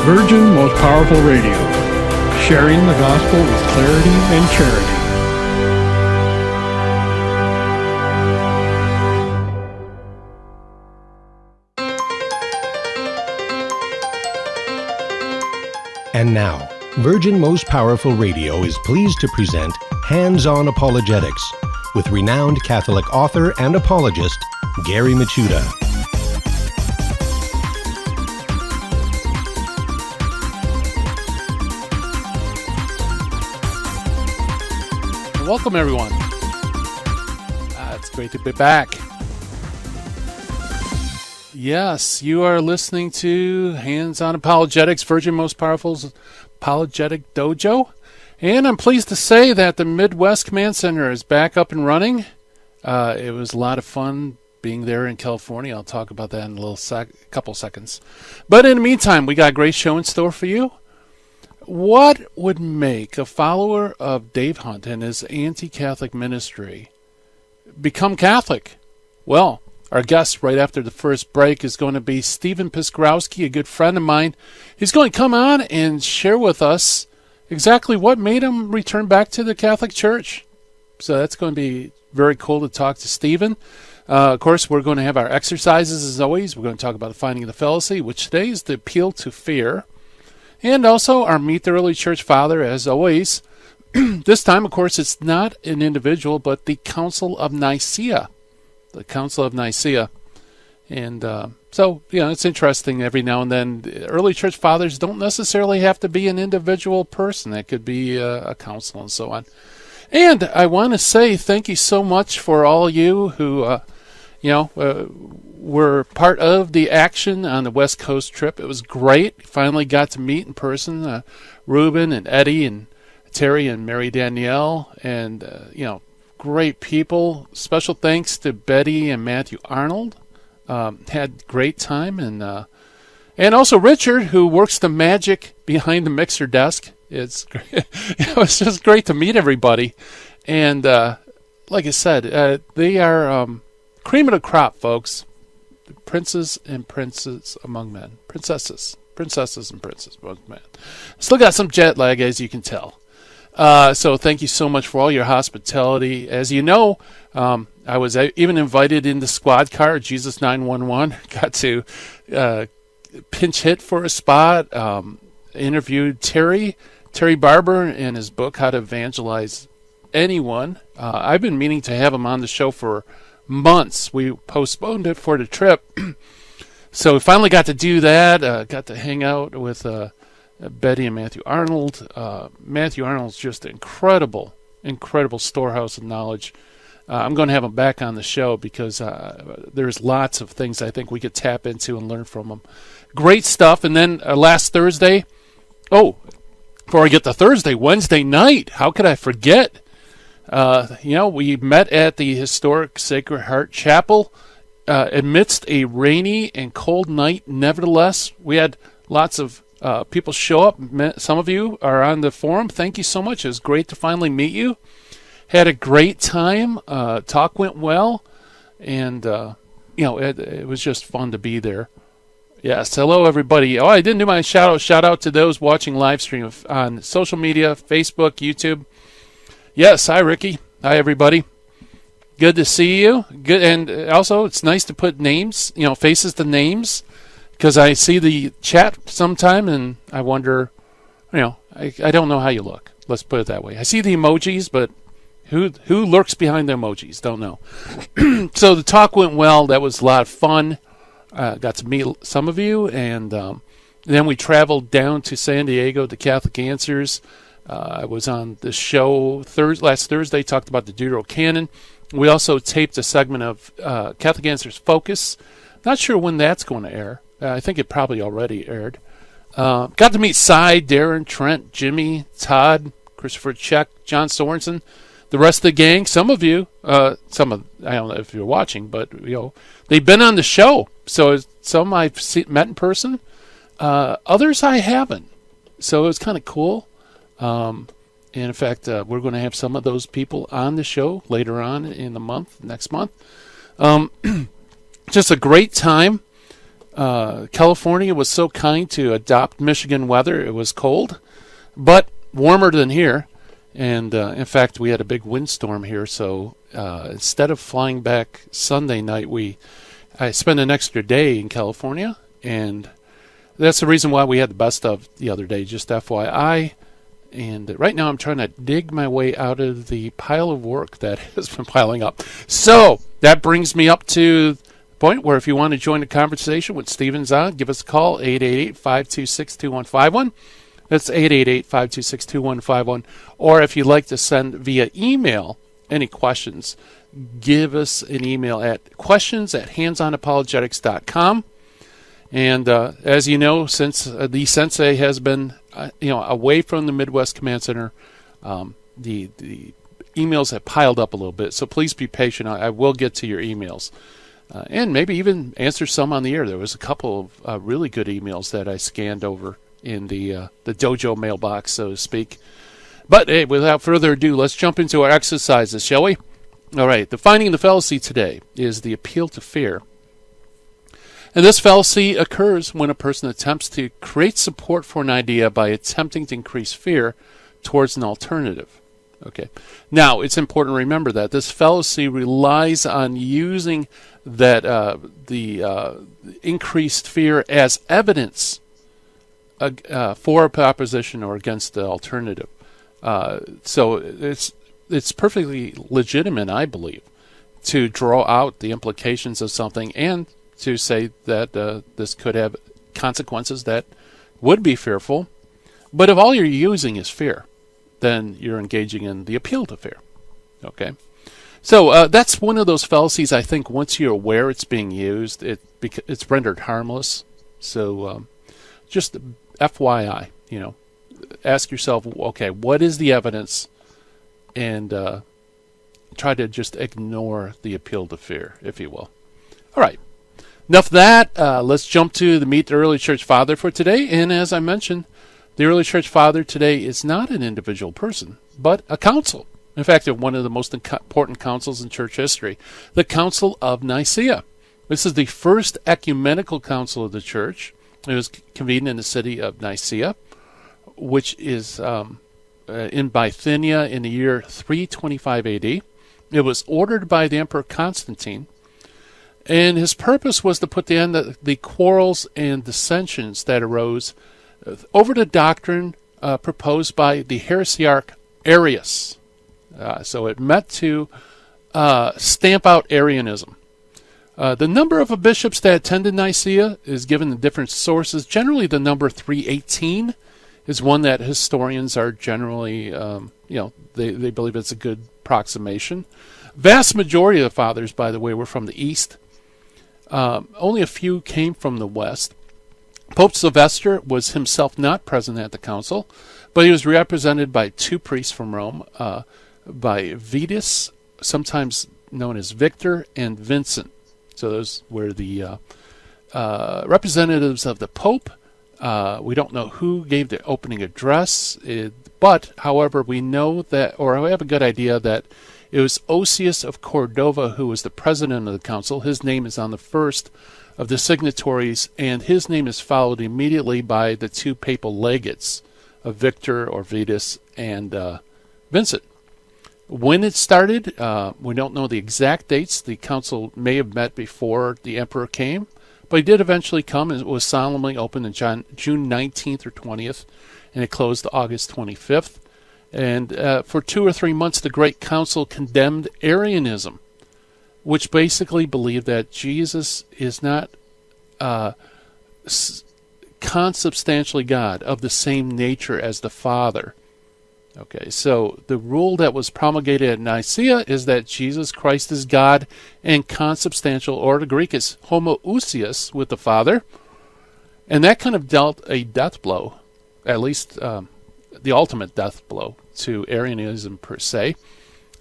Virgin Most Powerful Radio, sharing the gospel with clarity and charity. And now, Virgin Most Powerful Radio is pleased to present Hands-On Apologetics with renowned Catholic author and apologist, Gary Michuta. Welcome, everyone. It's great to be back. Yes, you are listening to Hands-On Apologetics, Virgin Most Powerful's Apologetic Dojo. And I'm pleased to say that the Midwest Command Center is back up and running. It was a lot of fun being there in California. I'll talk about that in a couple seconds. But in the meantime, we got a great show in store for you. What would make a follower of Dave Hunt and his anti-Catholic ministry become Catholic? Well, our guest right after the first break is going to be Stephen Piskorowski, a good friend of mine. He's going to come on and share with us exactly what made him return back to the Catholic Church. So that's going to be very cool to talk to Stephen. Of course, we're going to have our exercises as always. We're going to talk about the finding of the fallacy, which today is the appeal to fear. And also our Meet the Early Church Father, as always. This time, of course, it's not an individual, but the Council of Nicaea. The Council of Nicaea. And so, it's interesting every now and then. The early church fathers don't necessarily have to be an individual person. It could be a council and so on. And I want to say thank you so much for all you who, were part of the action on the West Coast trip. It was great. Finally got to meet in person Ruben and Eddie and Terry and Mary Danielle and, great people. Special thanks to Betty and Matthew Arnold. Had great time. And also Richard, who works the magic behind the mixer desk. It's just great to meet everybody. And like I said, they are cream of the crop, folks. Princes and princes among men. Princesses and princes among men. Still got some jet lag, as you can tell. So thank you so much for all your hospitality. As you know, I was even invited in the squad car, Jesus 911. Got to pinch hit for a spot. Interviewed Terry Barber in his book, How to Evangelize Anyone. I've been meaning to have him on the show for months. We postponed it for the trip. So we finally got to do that. Got to hang out with Betty and Matthew Arnold. Matthew Arnold's just an incredible storehouse of knowledge. I'm going to have him back on the show because there's lots of things I think we could tap into and learn from him. Great stuff. And then last Thursday, before I get to Thursday, Wednesday night, how could I forget? We met at the historic Sacred Heart Chapel amidst a rainy and cold night. Nevertheless, we had lots of people show up. Some of you are on the forum. Thank you so much. It was great to finally meet you. Had a great time. Talk went well. And, it was just fun to be there. Yes, hello, everybody. I didn't do my shout-out. Shout-out to those watching live stream on social media, Facebook, YouTube. Yes, hi, Ricky. Hi, everybody. Good to see you. Good, and also, it's nice to put names, faces to names, because I see the chat sometime, and I wonder, I don't know how you look. Let's put it that way. I see the emojis, but who lurks behind the emojis? Don't know. So the talk went well. That was a lot of fun. Got to meet some of you, and then we traveled down to San Diego to Catholic Answers. I was on the show last Thursday, talked about the Deuterocanon. We also taped a segment of Catholic Answers Focus. Not sure when that's going to air. I think it probably already aired. Got to meet Cy, Darren, Trent, Jimmy, Todd, Christopher Check, John Sorensen, the rest of the gang. Some of you, I don't know if you're watching, but they've been on the show. So some I've met in person. Others I haven't. So it was kind of cool. And in fact, we're going to have some of those people on the show later on in the month, next month. Just a great time. California was so kind to adopt Michigan weather. It was cold, but warmer than here. And in fact, we had a big windstorm here. So instead of flying back Sunday night, I spent an extra day in California. And that's the reason why we had the best of the other day, just FYI. And right now I'm trying to dig my way out of the pile of work that has been piling up. So that brings me up to the point where if you want to join the conversation with Stephen Zahn, give us a call, 888-526-2151. That's 888-526-2151. Or if you'd like to send via email any questions, give us an email at questions@handsonapologetics.com. And as you know, since the Sensei has been away from the Midwest Command Center, the emails have piled up a little bit. So please be patient. I will get to your emails. And maybe even answer some on the air. There was a couple of really good emails that I scanned over in the dojo mailbox, so to speak. But hey, without further ado, let's jump into our exercises, shall we? All right, the finding of the fallacy today is the appeal to fear. And this fallacy occurs when a person attempts to create support for an idea by attempting to increase fear towards an alternative. Okay. Now, it's important to remember that this fallacy relies on using that the increased fear as evidence for a proposition or against the alternative. So it's perfectly legitimate, I believe, to draw out the implications of something and to say that this could have consequences that would be fearful. But if all you're using is fear, then you're engaging in the appeal to fear. Okay? So that's one of those fallacies. I think once you're aware it's being used, it's rendered harmless. So just FYI, ask yourself, okay, what is the evidence? And try to just ignore the appeal to fear, if you will. All right. Enough of that. Let's jump to the Meet the Early Church Father for today. And as I mentioned, the Early Church Father today is not an individual person, but a council. In fact, one of the most important councils in church history, the Council of Nicaea. This is the first ecumenical council of the church. It was convened in the city of Nicaea, which is in Bithynia in the year 325 AD. It was ordered by the Emperor Constantine. And his purpose was to put the end to the quarrels and dissensions that arose over the doctrine proposed by the heresiarch Arius. So it meant to stamp out Arianism. The number of bishops that attended Nicaea is given in different sources. Generally, the number 318 is one that historians are generally, they believe it's a good approximation. Vast majority of the fathers, by the way, were from the East. Only a few came from the West. Pope Sylvester was himself not present at the council, but he was represented by two priests from Rome, by Vitus, sometimes known as Victor, and Vincent. So those were the representatives of the Pope. We don't know who gave the opening address, but, however, we know that, or we have a good idea that it was Osius of Cordova who was the president of the council. His name is on the first of the signatories, and his name is followed immediately by the two papal legates of Victor or Vitus and Vincent. When it started, we don't know the exact dates. The council may have met before the emperor came, but he did eventually come, and it was solemnly opened on June 19th or 20th, and it closed August 25th. And for 2 or 3 months, the Great Council condemned Arianism, which basically believed that Jesus is not consubstantially God, of the same nature as the Father. Okay, so the rule that was promulgated at Nicaea is that Jesus Christ is God and consubstantial, or the Greek is homoousios, with the Father. And that kind of dealt a death blow, at least the ultimate death blow, to Arianism per se.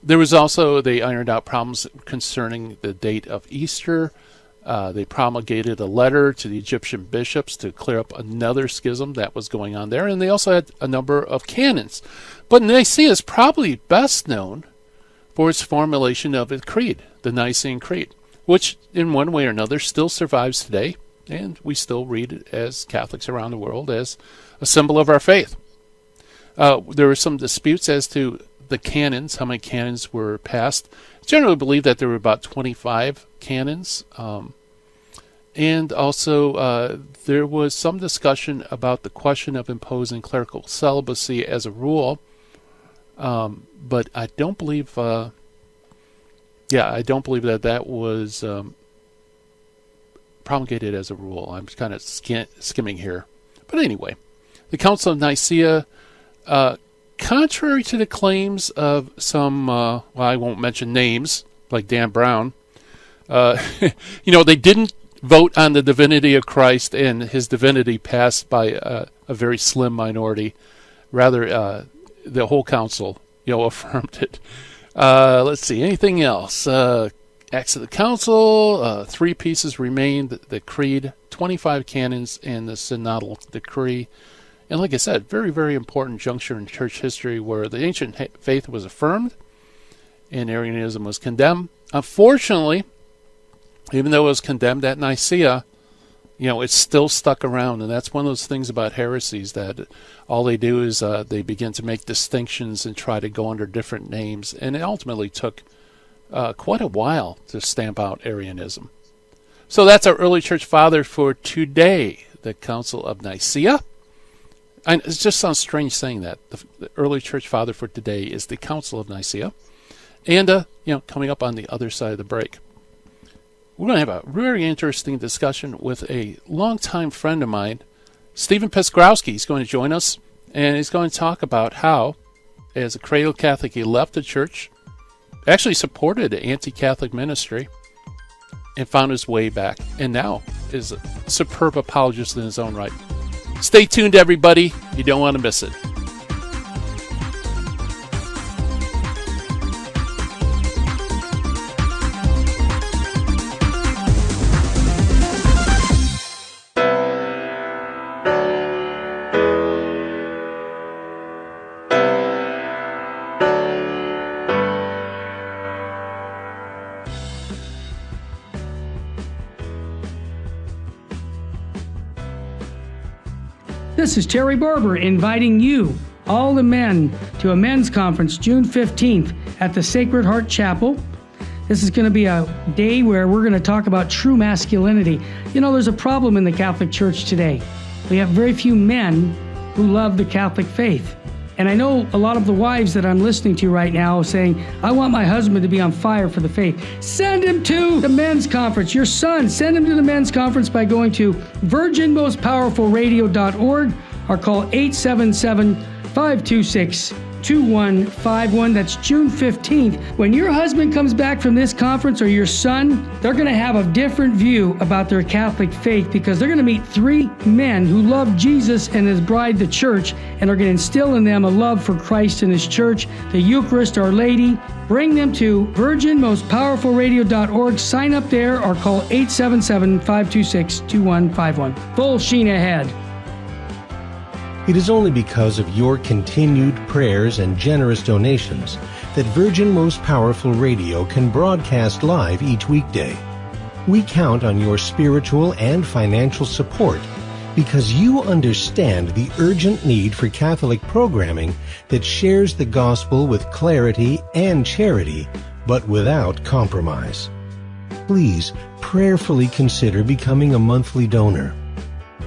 There was also, they ironed out problems concerning the date of Easter. They promulgated a letter to the Egyptian bishops to clear up another schism that was going on there. And they also had a number of canons. But Nicaea is probably best known for its formulation of a creed, the Nicene Creed, which in one way or another still survives today. and we still read it as Catholics around the world as a symbol of our faith. There were some disputes as to the canons, how many canons were passed. It's generally believed that there were about 25 canons. And also, there was some discussion about the question of imposing clerical celibacy as a rule. But I don't believe, I don't believe that was promulgated as a rule. I'm kind of skimming here. But anyway, the Council of Nicaea, contrary to the claims of some, I won't mention names, like Dan Brown, they didn't vote on the divinity of Christ, and his divinity passed by a very slim minority. Rather, the whole council, affirmed it. Let's see, anything else? Acts of the Council, 3 pieces remained: the Creed, 25 canons, and the Synodal Decree. And like I said, very, very important juncture in church history where the ancient faith was affirmed and Arianism was condemned. Unfortunately, even though it was condemned at Nicaea, it's still stuck around. And that's one of those things about heresies, that all they do is they begin to make distinctions and try to go under different names. And it ultimately took quite a while to stamp out Arianism. So that's our early church father for today, the Council of Nicaea. And it just sounds strange saying that. The early church father for today is the Council of Nicaea. And, coming up on the other side of the break, we're going to have a very interesting discussion with a longtime friend of mine, Stephen Piskorowski. He's going to join us, and he's going to talk about how, as a cradle Catholic, he left the church, actually supported an anti-Catholic ministry, and found his way back, and now is a superb apologist in his own right. Stay tuned, everybody. You don't want to miss it. This is Terry Barber inviting you, all the men, to a men's conference June 15th at the Sacred Heart Chapel. This is going to be a day where we're going to talk about true masculinity. There's a problem in the Catholic Church today. We have very few men who love the Catholic faith. And I know a lot of the wives that I'm listening to right now saying, I want my husband to be on fire for the faith. Send him to the men's conference. Your son, send him to the men's conference by going to virginmostpowerfulradio.org or call 877-526-2151. That's June 15th. When your husband comes back from this conference, or your son, they're going to have a different view about their Catholic faith, because they're going to meet 3 men who love Jesus and his bride, the church, and are going to instill in them a love for Christ and his church, the Eucharist, Our Lady. Bring them to virginmostpowerfulradio.org. Sign up there or call 877-526-2151. Full sheen ahead. It is only because of your continued prayers and generous donations that Virgin Most Powerful Radio can broadcast live each weekday. We count on your spiritual and financial support because you understand the urgent need for Catholic programming that shares the gospel with clarity and charity, but without compromise. Please prayerfully consider becoming a monthly donor.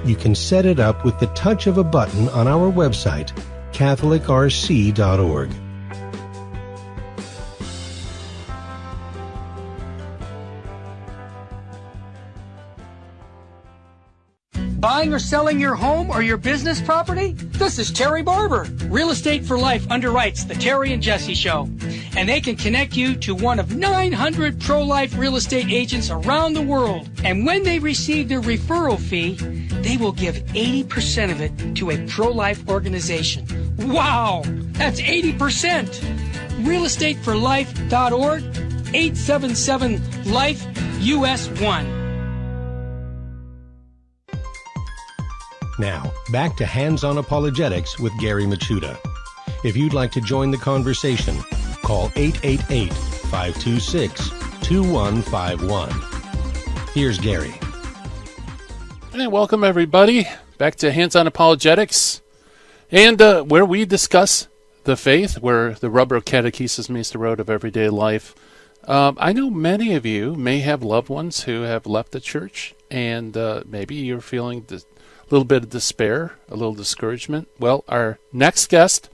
You can set it up with the touch of a button on our website, catholicrc.org. Buying or selling your home or your business property? This is Terry Barber. Real Estate for Life underwrites the Terry and Jesse Show. And they can connect you to one of 900 pro-life real estate agents around the world. And when they receive their referral fee, they will give 80% of it to a pro-life organization. Wow! That's 80%! realestateforlife.org, 877-LIFE-US1. Now, back to Hands-on Apologetics with Gary Machuda. If you'd like to join the conversation, call 888-526-2151. Here's Gary. And welcome, everybody, back to Hands-On Apologetics, and where we discuss the faith, where the rubber catechesis meets the road of everyday life. I know many of you may have loved ones who have left the church, and maybe you're feeling a little bit of despair, a little discouragement. Well, our next guest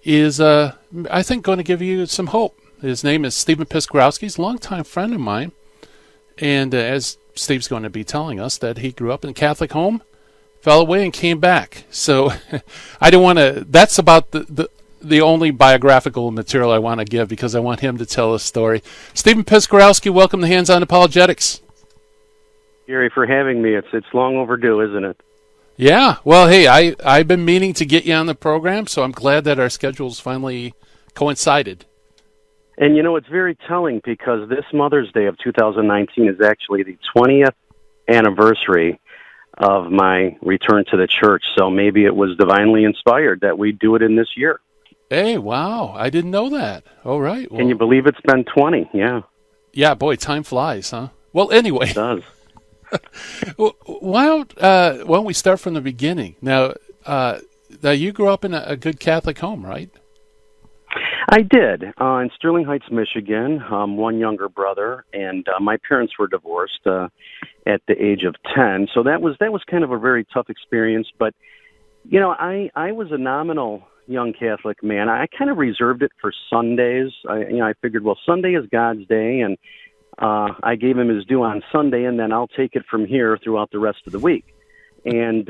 is, I think, going to give you some hope. His name is Stephen Piskorowski. He's a longtime friend of mine, and as Steve's going to be telling us, that he grew up in a Catholic home, fell away, and came back. So I don't want to. That's about the only biographical material I want to give, because I want him to tell his story. Stephen Piskorowski, welcome to Hands-On Apologetics. Gary, for having me. It's long overdue, isn't it? Yeah. Well, hey, I've been meaning to get you on the program, so I'm glad that our schedules finally coincided. And you know, it's very telling, because this Mother's Day of 2019 is actually the 20th anniversary of my return to the church. So maybe it was divinely inspired that we do it in this year. Hey, wow. I didn't know that. All right. Well, can you believe it's been 20? Yeah. Yeah, boy, time flies, huh? Well, anyway. It does. Why don't we start from the beginning? Now you grew up in a good Catholic home, right? I did, in Sterling Heights, Michigan. One younger brother, and my parents were divorced at the age of 10. So that was kind of a very tough experience. But you know, I was a nominal young Catholic man. I kind of reserved it for Sundays. I figured, well, Sunday is God's day, and I gave him his due on Sunday, and then I'll take it from here throughout the rest of the week. And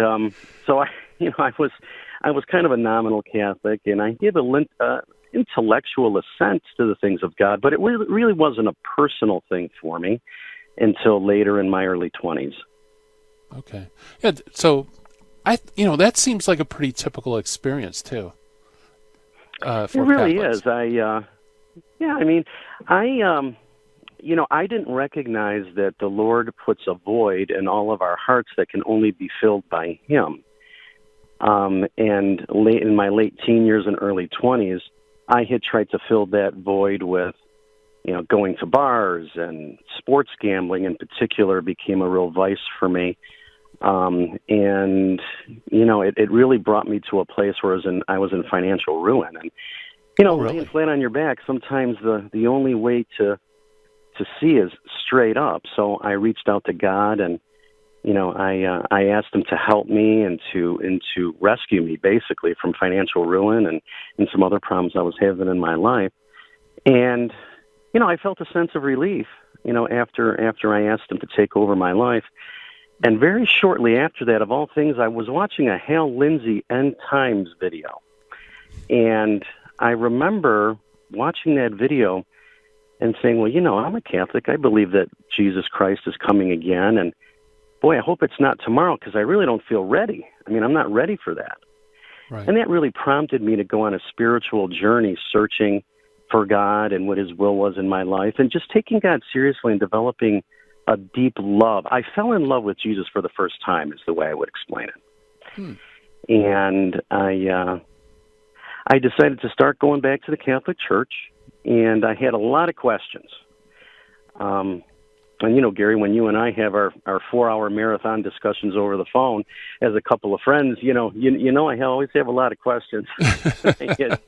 so I was kind of a nominal Catholic, and I gave a intellectual assent to the things of God, but it really wasn't a personal thing for me until later in my early 20s. Okay. Yeah. So that seems like a pretty typical experience too. For it really Catholics. is. I didn't recognize that the Lord puts a void in all of our hearts that can only be filled by Him. And in my late teen years and early 20s, I had tried to fill that void with, going to bars, and sports gambling in particular became a real vice for me. It really brought me to a place where I was in financial ruin. And, really? laying flat on your back, sometimes the only way to see is straight up. So I reached out to God, and I asked Him to help me and to rescue me basically from financial ruin and some other problems I was having in my life. And I felt a sense of relief after I asked Him to take over my life. And very shortly after that, of all things, I was watching a Hal Lindsey End Times video, and I remember watching that video and saying, well, I'm a Catholic. I believe that Jesus Christ is coming again. And boy, I hope it's not tomorrow, because I really don't feel ready. I'm not ready for that. Right. And that really prompted me to go on a spiritual journey, searching for God and what His will was in my life, and just taking God seriously and developing a deep love. I fell in love with Jesus for the first time, is the way I would explain it. And I decided to start going back to the Catholic Church, and I had a lot of questions. And Gary, when you and I have our 4-hour marathon discussions over the phone as a couple of friends, I always have a lot of questions. I had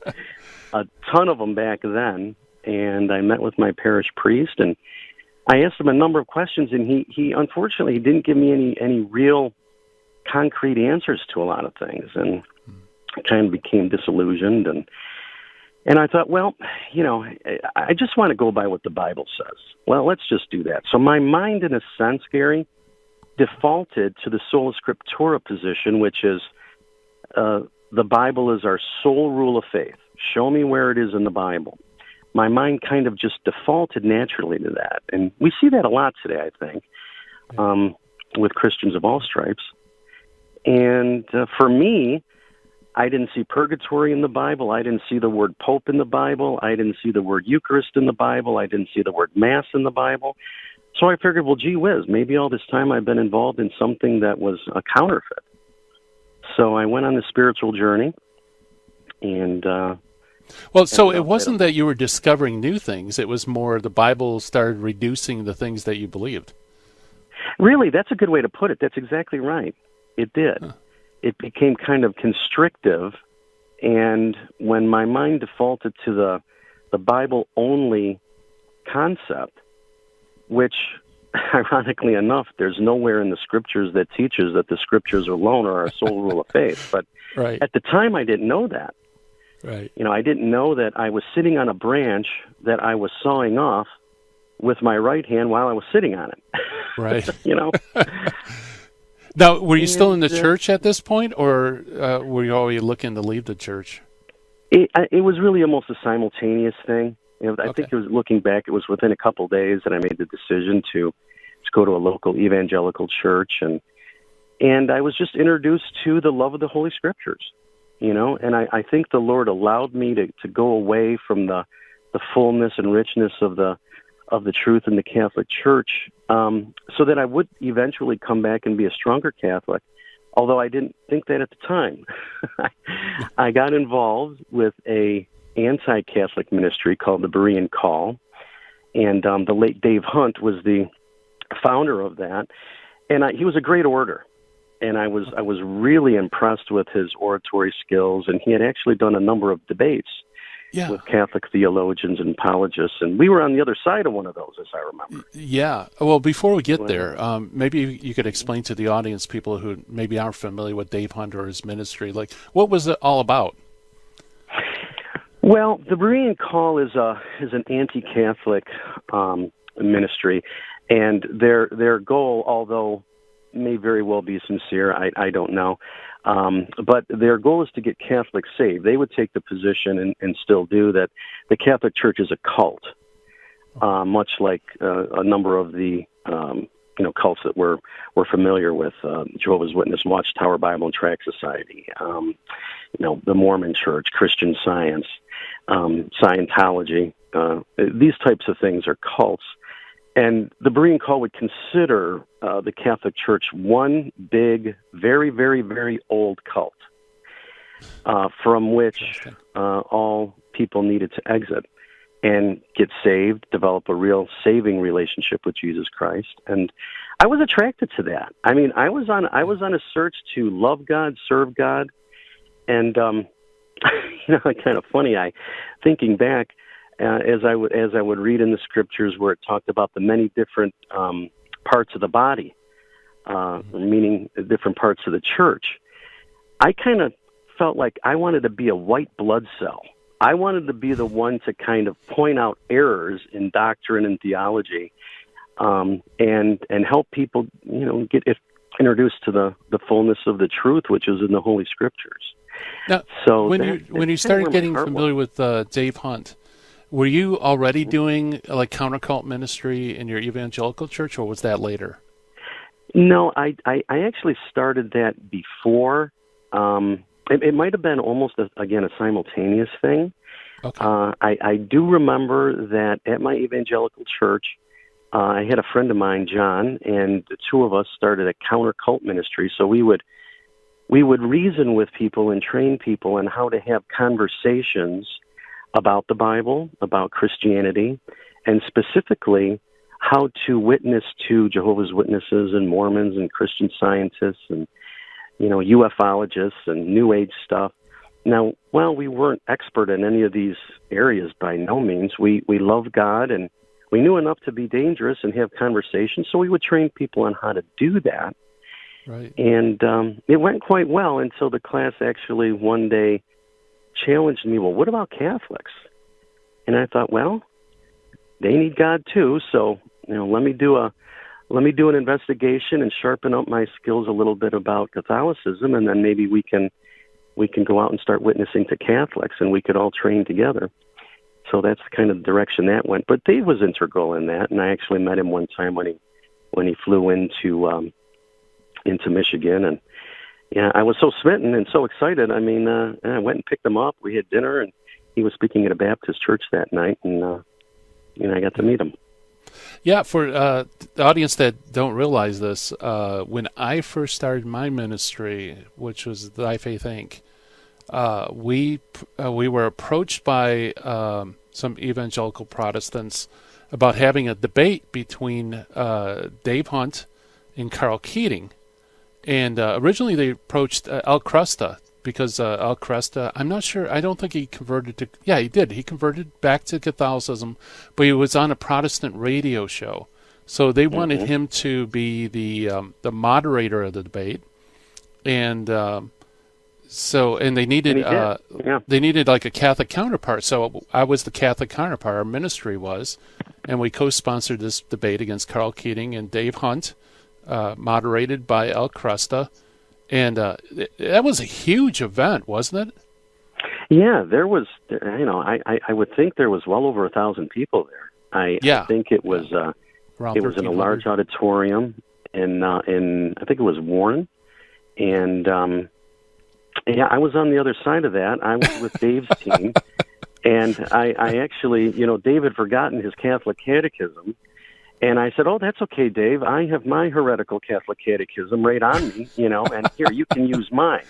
a ton of them back then, and I met with my parish priest, and I asked him a number of questions, and he unfortunately didn't give me any real concrete answers to a lot of things, and I kind of became disillusioned, and I thought, well, I just want to go by what the Bible says. Well, let's just do that. So my mind, in a sense, Gary, defaulted to the sola scriptura position, which is the Bible is our sole rule of faith. Show me where it is in the Bible. My mind kind of just defaulted naturally to that. And we see that a lot today, I think, with Christians of all stripes. And for me, I didn't see purgatory in the Bible. I didn't see the word Pope in the Bible. I didn't see the word Eucharist in the Bible. I didn't see the word Mass in the Bible. So I figured, well, gee whiz, maybe all this time I've been involved in something that was a counterfeit. So I went on the spiritual journey, and so it wasn't that you were discovering new things. It was more the Bible started reducing the things that you believed. Really, that's a good way to put it. That's exactly right. It did. Huh. It became kind of constrictive, and when my mind defaulted to the Bible-only concept, which, ironically enough, there's nowhere in the Scriptures that teaches that the Scriptures alone are our sole rule of faith. But Right. at the time, I didn't know that. Right. I didn't know that I was sitting on a branch that I was sawing off with my right hand while I was sitting on it. Right. And Now, were you still in the church at this point, or were you already looking to leave the church? it was really almost a simultaneous thing. I think it was, looking back, it was within a couple of days that I made the decision to go to a local evangelical church, and I was just introduced to the love of the Holy Scriptures, and I think the Lord allowed me to go away from the fullness and richness of the truth in the Catholic Church, so that I would eventually come back and be a stronger Catholic, although I didn't think that at the time. I got involved with a anti-Catholic ministry called the Berean Call, and the late Dave Hunt was the founder of that, and he was a great orator, and I was really impressed with his oratory skills, and he had actually done a number of debates with Catholic theologians and apologists, and we were on the other side of one of those, as I remember. Yeah. Well, before we get there, maybe you could explain to the audience, people who maybe aren't familiar with Dave Hunt or his ministry, like, what was it all about? Well, the Berean Call is an anti-Catholic ministry, and their goal, although may very well be sincere, I don't know, but their goal is to get Catholics saved. They would take the position, and still do, that the Catholic Church is a cult, much like a number of the cults that we're familiar with, Jehovah's Witness, Watchtower Bible and Tract Society, the Mormon Church, Christian Science, Scientology. These types of things are cults. And the Berean Call would consider the Catholic Church one big, very, very, very old cult, from which all people needed to exit and get saved, develop a real saving relationship with Jesus Christ. And I was attracted to that. I mean, I was on a search to love God, serve God, and kind of funny. Thinking back, as I would read in the Scriptures where it talked about the many different parts of the body, meaning different parts of the church, I kind of felt like I wanted to be a white blood cell. I wanted to be the one to kind of point out errors in doctrine and theology, and help people, get introduced to the fullness of the truth, which is in the Holy Scriptures. Now, so when you started getting familiar with Dave Hunt, were you already doing like counter-cult ministry in your evangelical church, or was that later? No, I actually started that before. It might have been almost, a simultaneous thing. Okay. I do remember that at my evangelical church, I had a friend of mine, John, and the two of us started a counter-cult ministry. So we would reason with people and train people on how to have conversations about the Bible, about Christianity, and specifically how to witness to Jehovah's Witnesses and Mormons and Christian Scientists and ufologists and New Age stuff. Now, while we weren't expert in any of these areas by no means, we loved God, and we knew enough to be dangerous and have conversations, so we would train people on how to do that. Right. And it went quite well until the class actually one day challenged me, well, what about Catholics? And I thought, well, they need God too, so let me do an investigation and sharpen up my skills a little bit about Catholicism, and then maybe we can go out and start witnessing to Catholics, and we could all train together. So that's kind of the direction that went. But Dave was integral in that, and I actually met him one time when he flew into Michigan, and I was so smitten and so excited. I mean, I went and picked him up. We had dinner, and he was speaking at a Baptist church that night, and I got to meet him. Yeah, for the audience that don't realize this, when I first started my ministry, which was the I Faith Inc., we were approached by some evangelical Protestants about having a debate between Dave Hunt and Carl Keating. And originally they approached Al Crusta, because Al Crusta, I'm not sure, I don't think he converted to, yeah, he did. He converted back to Catholicism, but he was on a Protestant radio show. So they wanted him to be the moderator of the debate. And they needed they needed like a Catholic counterpart. So I was the Catholic counterpart, our ministry was, and we co-sponsored this debate against Carl Keating and Dave Hunt, moderated by Al Crusta. And that was a huge event, wasn't it? Yeah, there was. I would think there was well over 1,000 people there. I think it was. It was in a large auditorium in I think it was Warren, and I was on the other side of that. I was with Dave's team, and I actually, Dave had forgotten his Catholic catechism. And I said, "Oh, that's okay, Dave. I have my heretical Catholic catechism right on me, and here, you can use mine."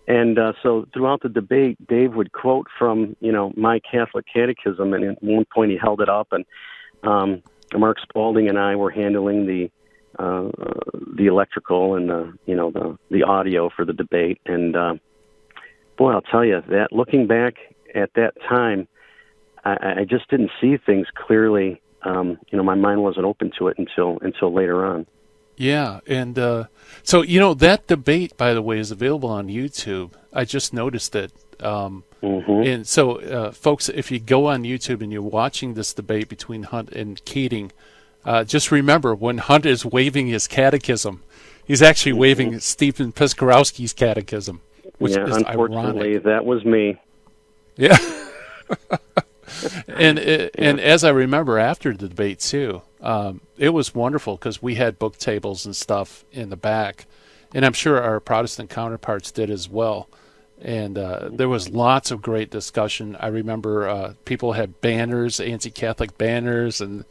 And so throughout the debate, Dave would quote from, my Catholic catechism, and at one point he held it up, and Mark Spalding and I were handling the electrical and the audio for the debate. And boy, I'll tell you that looking back at that time, I just didn't see things clearly. My mind wasn't open to it until later on. Yeah, and so that debate, by the way, is available on YouTube. I just noticed it. And so, folks, if you go on YouTube and you're watching this debate between Hunt and Keating, just remember when Hunt is waving his catechism, he's actually waving Stephen Piskorowski's catechism, which is unfortunately ironic. That was me. Yeah. And as I remember after the debate too, it was wonderful because we had book tables and stuff in the back, and I'm sure our Protestant counterparts did as well. And there was lots of great discussion. I remember people had banners, anti-Catholic banners, and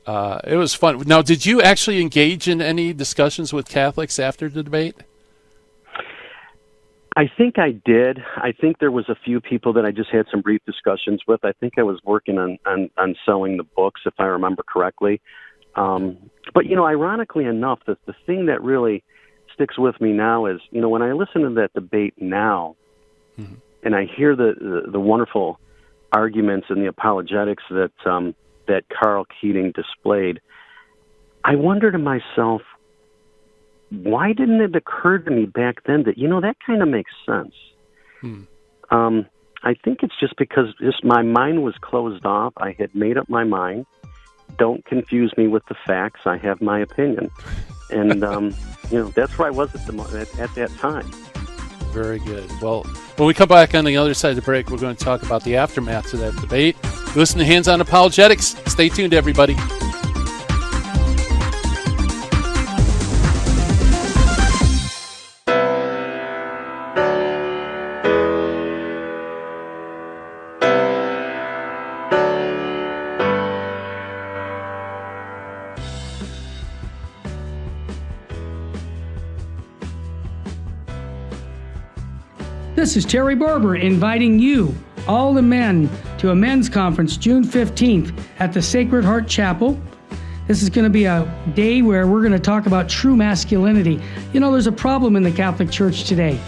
it was fun. Now, did you actually engage in any discussions with Catholics after the debate? I think I did. I think there was a few people that I just had some brief discussions with. I think I was working on selling the books, if I remember correctly. But, ironically enough, the thing that really sticks with me now is, when I listen to that debate now, and I hear the wonderful arguments and the apologetics that Carl Keating displayed, I wonder to myself, why didn't it occur to me back then that, that kind of makes sense? I think it's just because my mind was closed off. I had made up my mind. Don't confuse me with the facts. I have my opinion. And, that's where I was at that time. Very good. Well, when we come back on the other side of the break, we're going to talk about the aftermath of that debate. Listen to Hands on Apologetics. Stay tuned, everybody. This is Terry Barber inviting you, all the men, to a men's conference June 15th at the Sacred Heart Chapel. This is going to be a day where we're going to talk about true masculinity. There's a problem in the Catholic Church today.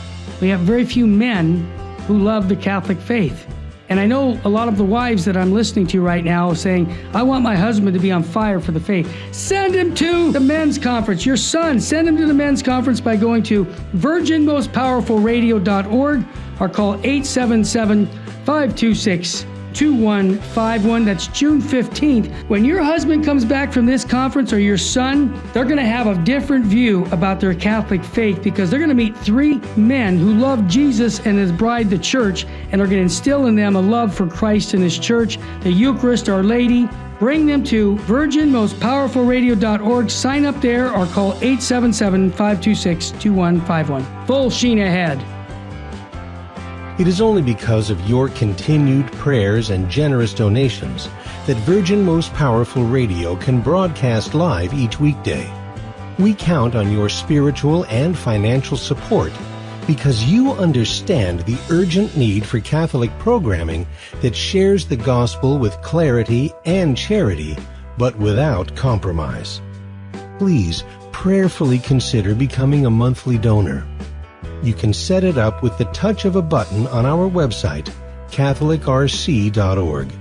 We have very few men who love the Catholic faith. And I know a lot of the wives that I'm listening to right now saying, I want my husband to be on fire for the faith. Send him to the men's conference. Your son, send him to the men's conference by going to virginmostpowerfulradio.org or call 877-526-2151. That's June 15th. When your husband comes back from this conference, or your son, they're going to have a different view about their Catholic faith, because they're going to meet three men who love Jesus and his bride, the church, and are going to instill in them a love for Christ and his church, the Eucharist, Our Lady. Bring them to virginmostpowerfulradio.org. Sign up there or call 877-526-2151. Full sheen ahead. It is only because of your continued prayers and generous donations that Virgin Most Powerful Radio can broadcast live each weekday. We count on your spiritual and financial support because you understand the urgent need for Catholic programming that shares the gospel with clarity and charity, but without compromise. Please prayerfully consider becoming a monthly donor. You can set it up with the touch of a button on our website, catholicrc.org.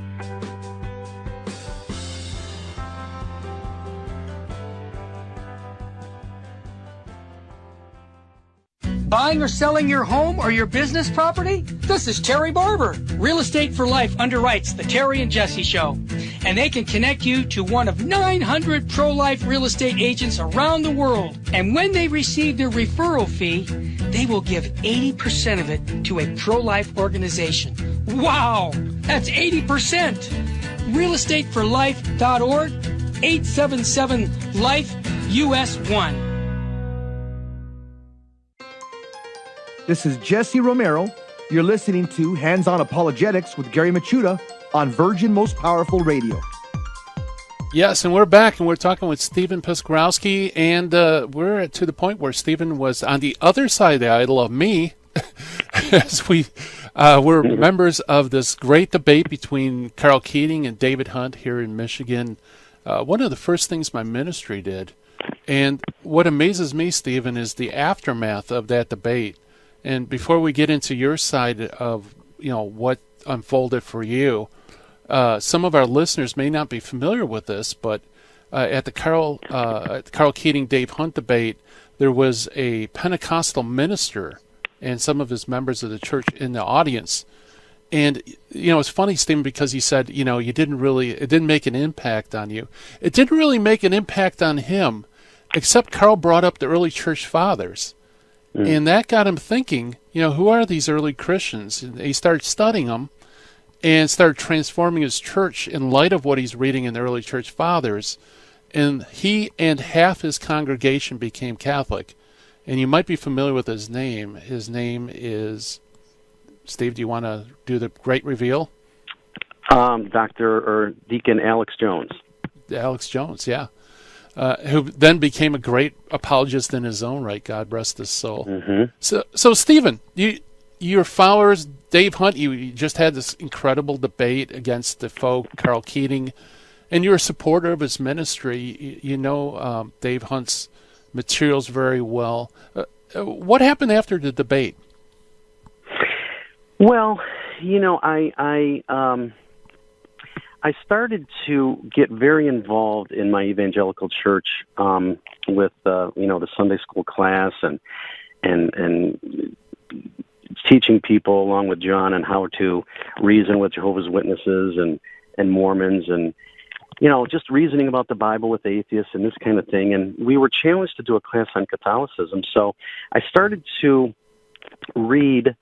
Buying or selling your home or your business property? This is Terry Barber. Real Estate for Life underwrites the Terry and Jesse Show. And they can connect you to one of 900 pro-life real estate agents around the world. And when they receive their referral fee, they will give 80% of it to a pro-life organization. Wow! That's 80%! realestateforlife.org, 877-LIFE-US1. This is Jesse Romero. You're listening to Hands-On Apologetics with Gary Machuda on Virgin Most Powerful Radio. Yes, and we're back, and we're talking with Stephen Piskorowski, and we're to the point where Stephen was on the other side of the aisle of me, as we were members of this great debate between Carl Keating and David Hunt here in Michigan. One of the first things my ministry did, and what amazes me, Stephen, is the aftermath of that debate. And before we get into your side of, what unfolded for you, some of our listeners may not be familiar with this, but at the Carl Keating Dave Hunt debate, there was a Pentecostal minister and some of his members of the church in the audience. And it's funny, Stephen, because he said, it didn't make an impact on you. It didn't really make an impact on him, except Carl brought up the early church fathers. And that got him thinking, who are these early Christians? And he started studying them and started transforming his church in light of what he's reading in the early church fathers. And he and half his congregation became Catholic. And you might be familiar with his name. His name is, Steve, do you want to do the great reveal? Dr. or Deacon Alex Jones. Alex Jones, yeah. Who then became a great apologist in his own right. God rest his soul. Mm-hmm. So Stephen, your followers, Dave Hunt, you just had this incredible debate against the foe, Carl Keating, and you're a supporter of his ministry. Dave Hunt's materials very well. What happened after the debate? Well, I started to get very involved in my evangelical church with the Sunday school class and teaching people along with John on how to reason with Jehovah's Witnesses and Mormons and just reasoning about the Bible with atheists and this kind of thing. And we were challenged to do a class on Catholicism, so I started to read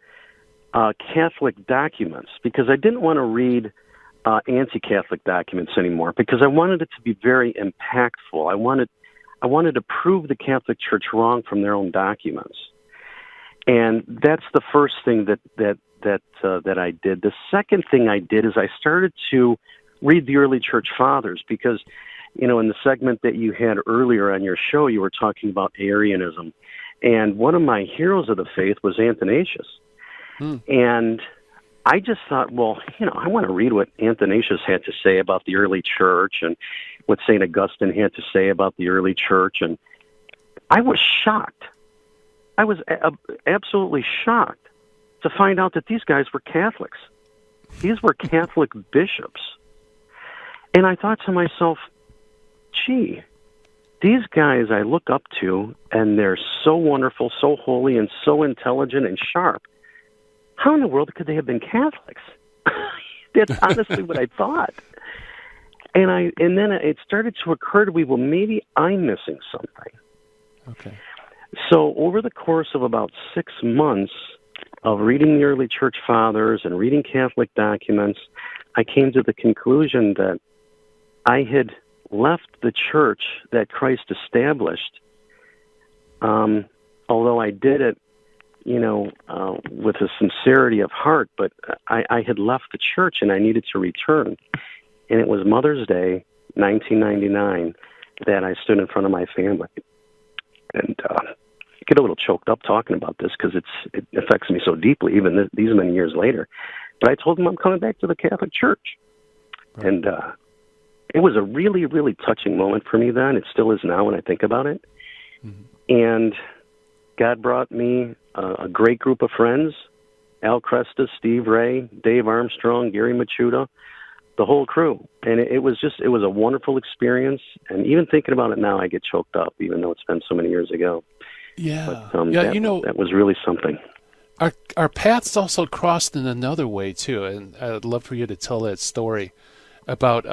Catholic documents because I didn't want to read anti-Catholic documents anymore because I wanted it to be very impactful. I wanted to prove the Catholic Church wrong from their own documents, and that's the first thing that I did. The second thing I did is I started to read the early Church Fathers because, in the segment that you had earlier on your show, you were talking about Arianism, and one of my heroes of the faith was Athanasius, and I just thought, I want to read what Athanasius had to say about the early church and what St. Augustine had to say about the early church. And I was shocked. I was absolutely shocked to find out that these guys were Catholics. These were Catholic bishops. And I thought to myself, gee, these guys I look up to, and they're so wonderful, so holy, and so intelligent and sharp. How in the world could they have been Catholics? That's honestly what I thought. And then it started to occur to me, well, maybe I'm missing something. Okay. So over the course of about 6 months of reading the early church fathers and reading Catholic documents, I came to the conclusion that I had left the church that Christ established, although I did it with a sincerity of heart, but I had left the church and I needed to return. And it was Mother's Day, 1999, that I stood in front of my family. And I get a little choked up talking about this because it affects me so deeply, even these many years later. But I told them I'm coming back to the Catholic Church. Right. And it was a really, really touching moment for me then. It still is now when I think about it. And God brought me a great group of friends, Al Cresta, Steve Ray, Dave Armstrong, Gary Machuda, the whole crew. And it was a wonderful experience. And even thinking about it now, I get choked up, even though it's been so many years ago. Yeah. But, that was really something. Our paths also crossed in another way, too. And I'd love for you to tell that story about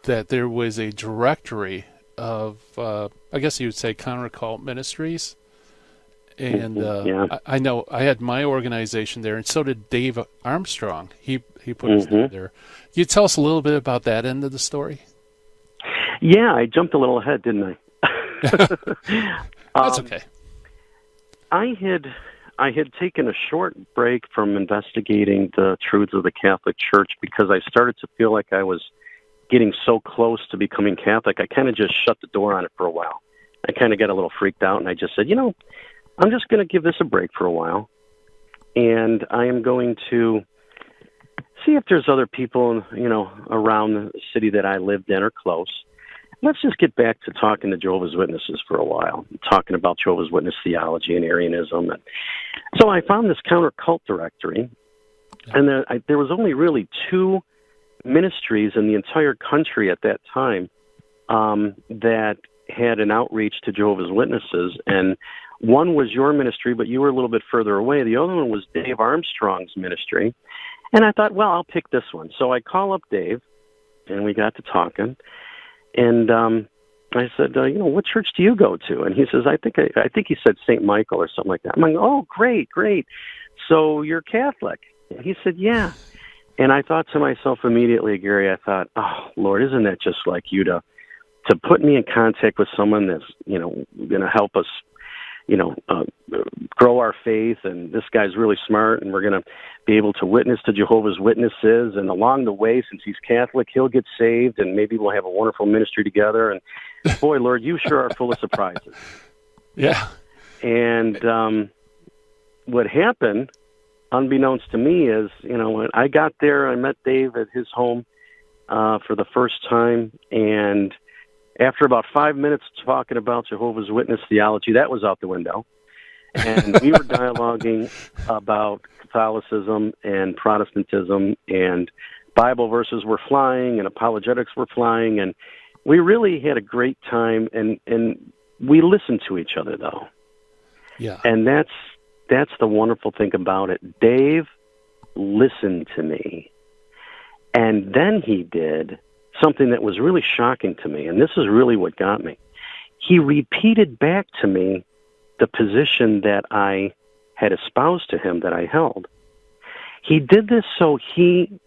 that there was a directory of, I guess you would say, counter-cult ministries. And I know I had my organization there, and so did Dave Armstrong. He put us there. Can you tell us a little bit about that end of the story? Yeah, I jumped a little ahead, didn't I? That's okay. I had taken a short break from investigating the truths of the Catholic Church because I started to feel like I was getting so close to becoming Catholic. I kind of just shut the door on it for a while. I kind of got a little freaked out, and I just said, I'm just going to give this a break for a while, and I am going to see if there's other people, around the city that I lived in or close. Let's just get back to talking to Jehovah's Witnesses for a while, talking about Jehovah's Witness theology and Arianism. And so I found this counter-cult directory, and there was only really 2 ministries in the entire country at that time that had an outreach to Jehovah's Witnesses, and one was your ministry, but you were a little bit further away. The other one was Dave Armstrong's ministry. And I thought, well, I'll pick this one. So I call up Dave, and we got to talking. And I said, what church do you go to? And he says, I think he said St. Michael or something like that. I'm like, oh, great. So you're Catholic? And he said, yeah. And I thought to myself immediately, Gary, I thought, oh, Lord, isn't that just like you to put me in contact with someone that's, going to help us, grow our faith, and this guy's really smart, and we're going to be able to witness to Jehovah's Witnesses, and along the way, since he's Catholic, he'll get saved, and maybe we'll have a wonderful ministry together. And boy, Lord, you sure are full of surprises. Yeah. And what happened, unbeknownst to me, is, when I got there, I met Dave at his home for the first time, and after about 5 minutes talking about Jehovah's Witness theology, that was out the window. And we were dialoguing about Catholicism and Protestantism, and Bible verses were flying, and apologetics were flying, and we really had a great time, and we listened to each other, though. Yeah. And that's the wonderful thing about it. Dave listened to me, and then he did something that was really shocking to me, and this is really what got me. He repeated back to me the position that I had espoused to him that I held. He did this so he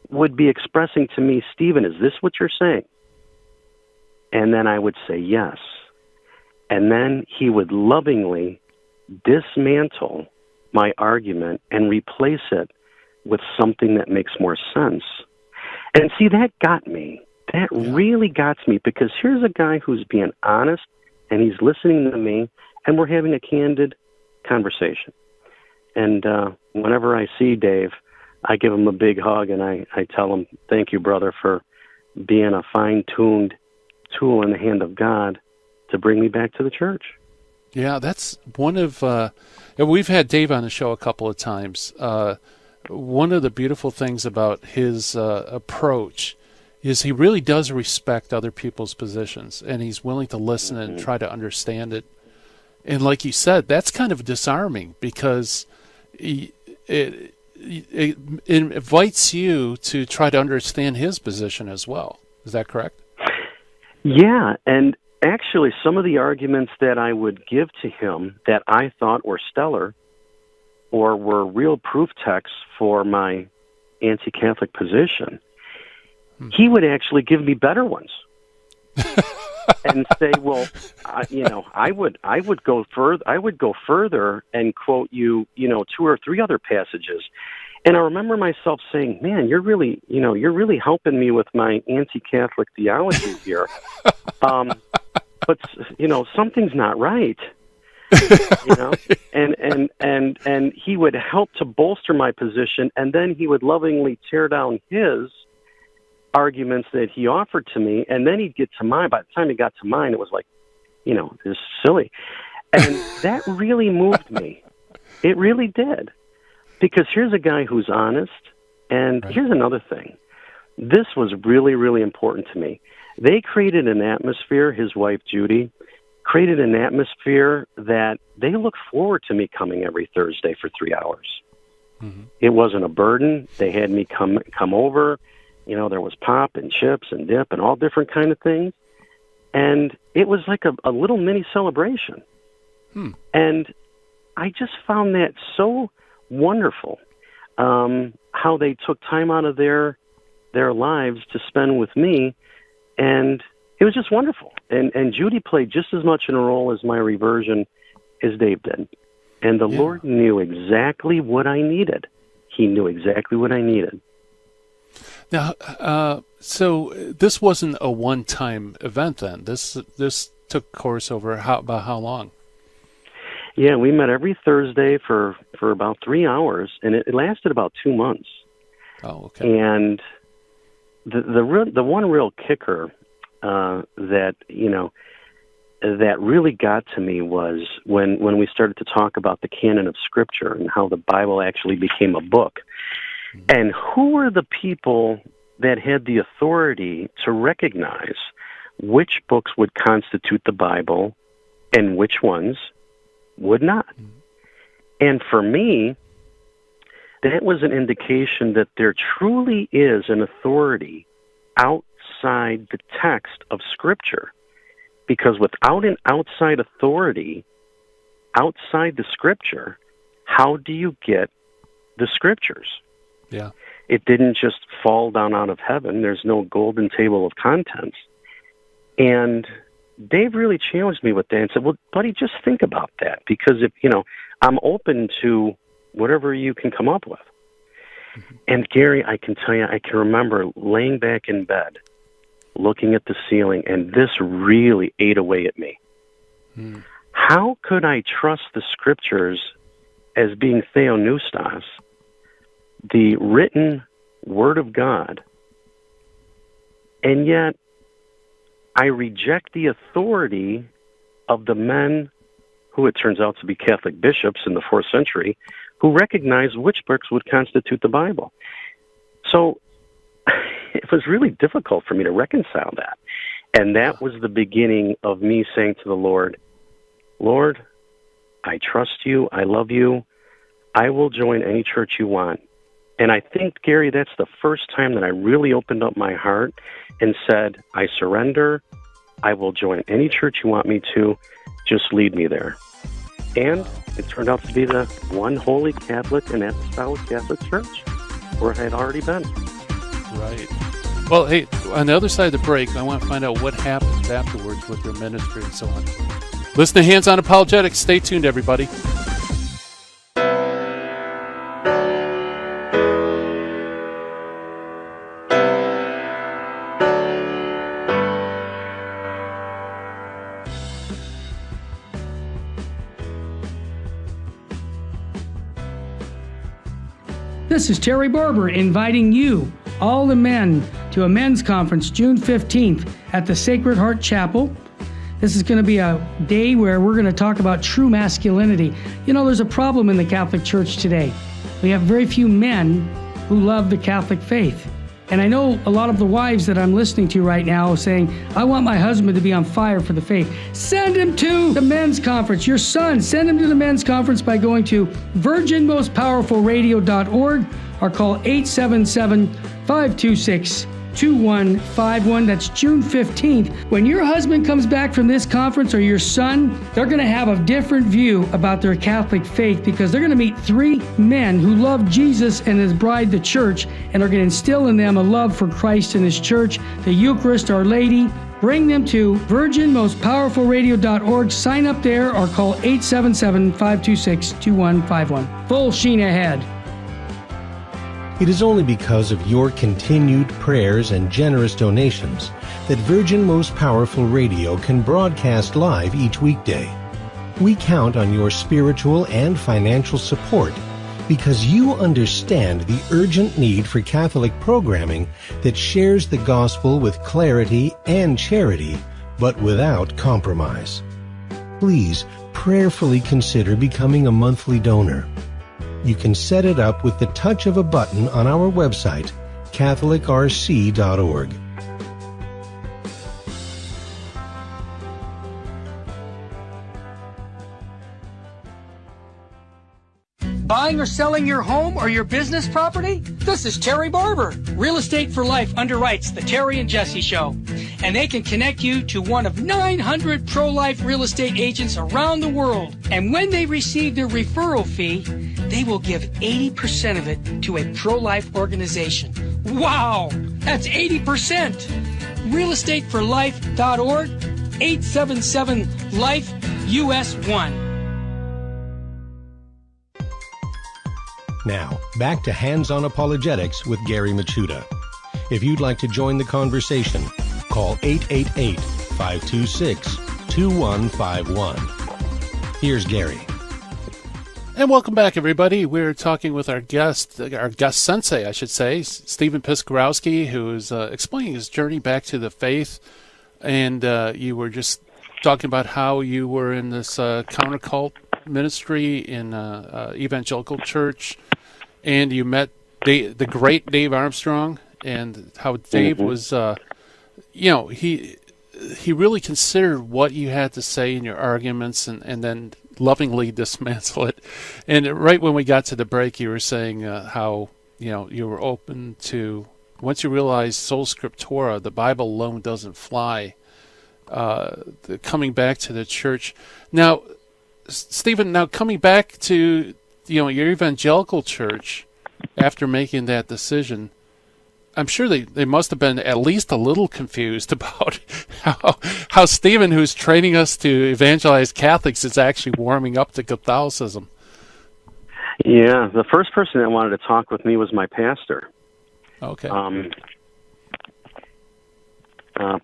would be expressing to me, Stephen, is this what you're saying? And then I would say yes. And then he would lovingly dismantle my argument and replace it with something that makes more sense. And see, that got me. That really got me, because here's a guy who's being honest, and he's listening to me, and we're having a candid conversation. And whenever I see Dave, I give him a big hug, and I tell him, thank you, brother, for being a fine-tuned tool in the hand of God to bring me back to the church. Yeah, that's one of, we've had Dave on the show a couple of times. One of the beautiful things about his approach is he really does respect other people's positions, and he's willing to listen and try to understand it. And like you said, that's kind of disarming, because it invites you to try to understand his position as well. Is that correct? Yeah, and actually some of the arguments that I would give to him that I thought were stellar or were real proof texts for my anti-Catholic position, he would actually give me better ones. And say, well, I would go further and quote you, 2 or 3 other passages. And I remember myself saying, man, you're really helping me with my anti-Catholic theology here. But something's not right. And he would help to bolster my position, and then he would lovingly tear down his arguments that he offered to me, and then he'd get to mine. By the time he got to mine, it was like is silly. And that really moved me. It really did. Because here's a guy who's honest, and here's another thing. This was really, really important to me. They created an atmosphere, his wife Judy, created an atmosphere that they looked forward to me coming every Thursday for 3 hours. Mm-hmm. It wasn't a burden. They had me come over. There was pop and chips and dip and all different kind of things. And it was like a little mini celebration. And I just found that so wonderful, how they took time out of their lives to spend with me. And it was just wonderful. And Judy played just as much in a role as my reversion as Dave did. And the Lord knew exactly what I needed. He knew exactly what I needed. Now, so this wasn't a one-time event then. This took course over about how long? Yeah, we met every Thursday for about 3 hours, and it lasted about 2 months. Oh, okay. And the one real kicker that really got to me was when we started to talk about the canon of Scripture and how the Bible actually became a book. And who were the people that had the authority to recognize which books would constitute the Bible and which ones would not? And for me, that was an indication that there truly is an authority outside the text of Scripture. Because without an outside authority, outside the Scripture, how do you get the Scriptures? Yeah. It didn't just fall down out of heaven. There's no golden table of contents. And Dave really challenged me with that and said, well, buddy, just think about that. Because I'm open to whatever you can come up with. Mm-hmm. And Gary, I can tell you, I can remember laying back in bed, looking at the ceiling, and this really ate away at me. How could I trust the Scriptures as being theonoustos, the written Word of God, and yet I reject the authority of the men who it turns out to be Catholic bishops in the 4th century who recognized which books would constitute the Bible? So it was really difficult for me to reconcile that. And that was the beginning of me saying to the Lord, Lord, I trust you. I love you. I will join any church you want. And I think, Gary, that's the first time that I really opened up my heart and said, I surrender. I will join any church you want me to. Just lead me there. And it turned out to be the one holy Catholic and apostolic Catholic church where I had already been. Right. Well, hey, on the other side of the break, I want to find out what happens afterwards with your ministry and so on. Listen to Hands on Apologetics. Stay tuned, everybody. This is Terry Barber inviting you, all the men, to a men's conference June 15th at the Sacred Heart Chapel. This is going to be a day where we're going to talk about true masculinity. There's a problem in the Catholic Church today. We have very few men who love the Catholic faith. And I know a lot of the wives that I'm listening to right now saying, I want my husband to be on fire for the faith. Send him to the men's conference. Your son, send him to the men's conference by going to virginmostpowerfulradio.org or call 877-526-2151. That's June 15th. When your husband comes back from this conference, or your son, they're going to have a different view about their Catholic faith, because they're going to meet 3 men who love Jesus and his bride, the church, and are going to instill in them a love for Christ and his church, the Eucharist, Our Lady. Bring them to virginmostpowerfulradio.org. Sign up there or call 877-526-2151. Full sheen ahead. It is only because of your continued prayers and generous donations that Virgin Most Powerful Radio can broadcast live each weekday. We count on your spiritual and financial support because you understand the urgent need for Catholic programming that shares the gospel with clarity and charity, but without compromise. please prayerfully consider becoming a monthly donor. You can set it up with the touch of a button on our website, catholicrc.org. Buying or selling your home or your business property? This is Terry Barber. Real Estate for Life underwrites the Terry and Jesse Show. And they can connect you to one of 900 pro-life real estate agents around the world. And when they receive their referral fee, they will give 80% of it to a pro-life organization. Wow! That's 80%! realestateforlife.org, 877-LIFE-US1. Now, back to Hands-on Apologetics with Gary Machuda. If you'd like to join the conversation, call 888-526-2151. Here's Gary. And welcome back, everybody. We're talking with our guest sensei, I should say, Stephen Piskorowski, who is explaining his journey back to the faith. And you were just talking about how you were in this countercult ministry in evangelical church, and you met the great Dave Armstrong, and how Dave was, he really considered what you had to say in your arguments, and then lovingly dismantle it. And right when we got to the break, you were saying how you were open to, once you realize sola scriptura, the Bible alone doesn't fly, coming back to the church. Now, Stephen, coming back to your evangelical church after making that decision, I'm sure they must have been at least a little confused about how Stephen, who's training us to evangelize Catholics, is actually warming up to Catholicism. Yeah, the first person that wanted to talk with me was my pastor. Okay.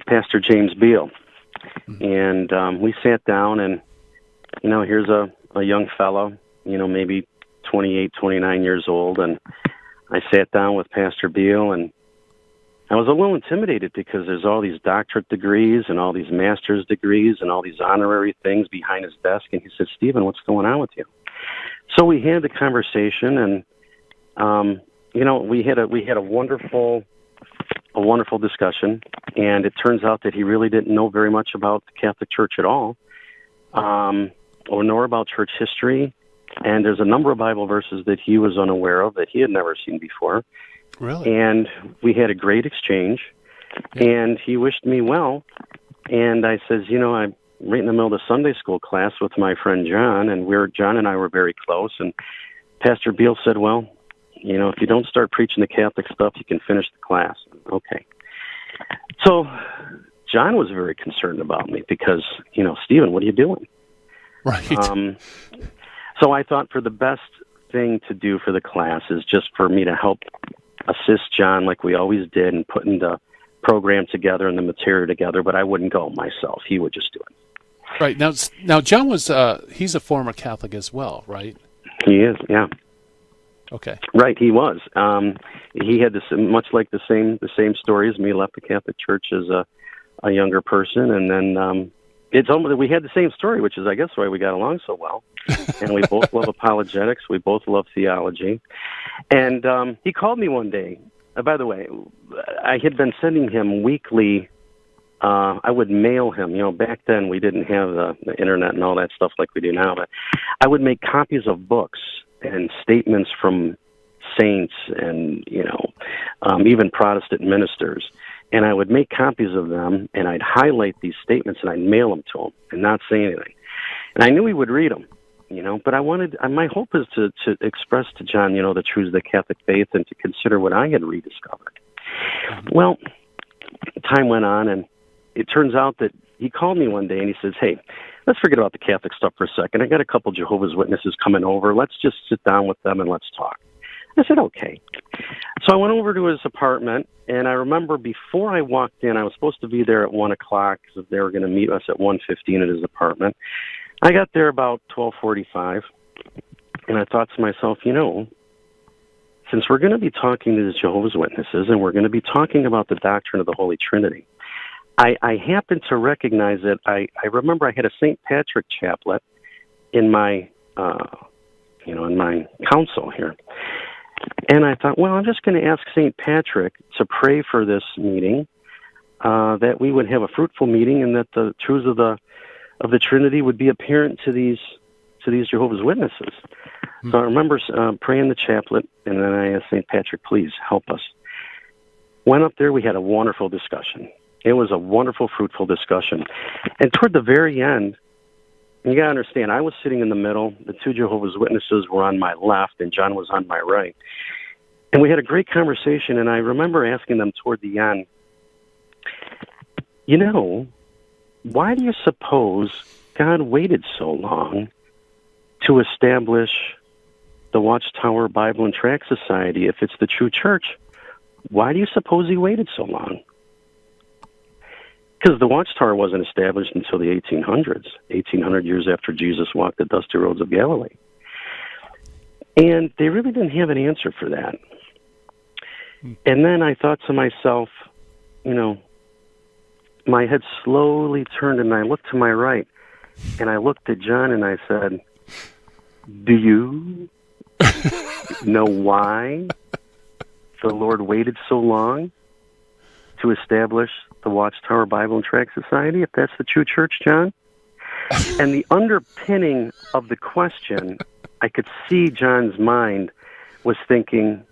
Pastor James Beale. Mm-hmm. And we sat down, and here's a young fellow, maybe 28, 29 years old, and I sat down with Pastor Beale, and I was a little intimidated because there's all these doctorate degrees and all these master's degrees and all these honorary things behind his desk, and he said, "Stephen, what's going on with you?" So we had the conversation, and we had a wonderful discussion, and it turns out that he really didn't know very much about the Catholic Church at all, or nor about church history. And there's a number of Bible verses that he was unaware of, that he had never seen before. Really? And we had a great exchange, and he wished me well. And I says, I'm right in the middle of the Sunday school class with my friend John, and John and I were very close. And Pastor Beale said, well, if you don't start preaching the Catholic stuff, you can finish the class. Okay. So John was very concerned about me because, Stephen, what are you doing? Right. So I thought for the best thing to do for the class is just for me to help assist John like we always did in putting the program together and the material together, but I wouldn't go myself. He would just do it. Right. Now John was, he's a former Catholic as well, right? He is, yeah. Okay. Right, he was. He had this much like the same story as me. Left the Catholic Church as a younger person, and then it's almost we had the same story, which is I guess why we got along so well. And we both love apologetics. We both love theology. And he called me one day. By the way, I had been sending him weekly. I would mail him. Back then we didn't have the internet and all that stuff like we do now. But I would make copies of books and statements from saints and even Protestant ministers, and I would make copies of them, and I'd highlight these statements and I'd mail them to him and not say anything. And I knew he would read them, but my hope is to express to John, the truths of the Catholic faith and to consider what I had rediscovered. Well, time went on, and it turns out that he called me one day and he says, "Hey, let's forget about the Catholic stuff for a second. I got a couple Jehovah's Witnesses coming over. Let's just sit down with them and let's talk." I said, "Okay." So I went over to his apartment, and I remember before I walked in, I was supposed to be there at 1 o'clock because they were going to meet us at 1:15 at his apartment. I got there about 12:45, and I thought to myself, since we're going to be talking to the Jehovah's Witnesses and we're going to be talking about the doctrine of the Holy Trinity, I happened to recognize it. I remember I had a St. Patrick chaplet in my, in my council here. And I thought, well, I'm just going to ask St. Patrick to pray for this meeting, that we would have a fruitful meeting, and that the truths of the Trinity would be apparent to these Jehovah's Witnesses. So I remember praying the chaplet, and then I asked St. Patrick, please help us. Went up there, we had a wonderful discussion. It was a wonderful, fruitful discussion. And toward the very end, you got to understand, I was sitting in the middle. The two Jehovah's Witnesses were on my left, and John was on my right. And we had a great conversation, and I remember asking them toward the end, why do you suppose God waited so long to establish the Watchtower Bible and Tract Society if it's the true church? Why do you suppose he waited so long? Because the Watchtower wasn't established until the 1800s, 1800 years after Jesus walked the dusty roads of Galilee. And they really didn't have an answer for that. And then I thought to myself, my head slowly turned, and I looked to my right, and I looked at John, and I said, do you know why the Lord waited so long to establish the Watchtower Bible and Tract Society, if that's the true church, John? And the underpinning of the question, I could see John's mind was thinking,